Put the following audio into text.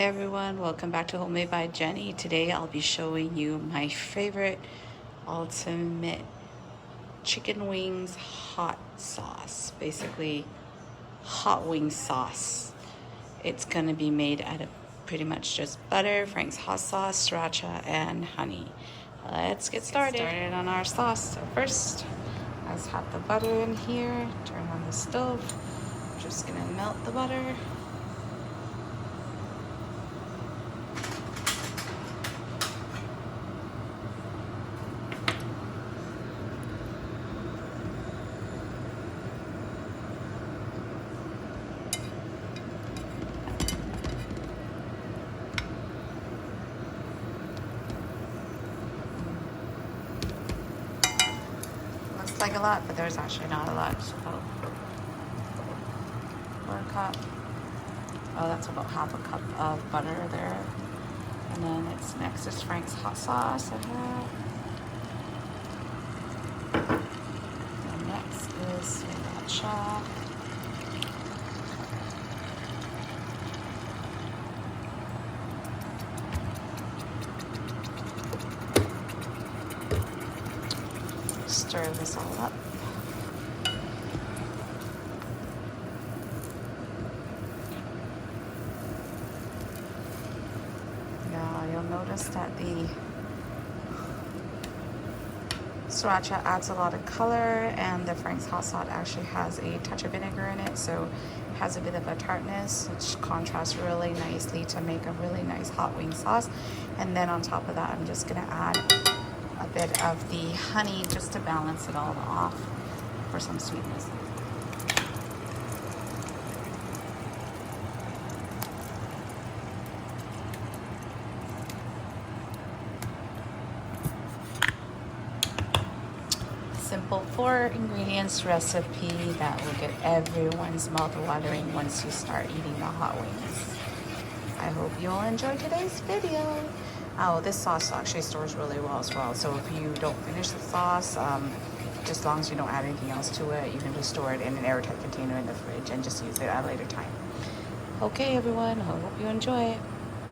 everyone, welcome back to Homemade by Jenny. Today I'll be showing you my favorite ultimate chicken wings hot sauce. Basically hot wing sauce. It's gonna be made out of pretty much just butter, Frank's hot sauce, sriracha, and honey. Let's get started on our sauce. So first, let's have the butter in here. Turn on the stove. Just gonna melt the butter. Like a lot, but there's actually not a lot. So about 1 cup. Oh, that's about half a cup of butter there. And then next is Frank's hot sauce I have. And next is sriracha. Stir this all up. Now you'll notice that the sriracha adds a lot of color, and the Frank's hot sauce actually has a touch of vinegar in it, so it has a bit of a tartness, which contrasts really nicely to make a really nice hot wing sauce. And then on top of that, I'm just gonna add a bit of the honey just to balance it all off for some sweetness. Simple 4 ingredients recipe that will get everyone's mouth watering once you start eating the hot wings. I hope you'll enjoy today's video. Oh, this sauce actually stores really well as well. So if you don't finish the sauce, just as long as you don't add anything else to it, you can just store it in an airtight container in the fridge and just use it at a later time. Okay, everyone, I hope you enjoy it.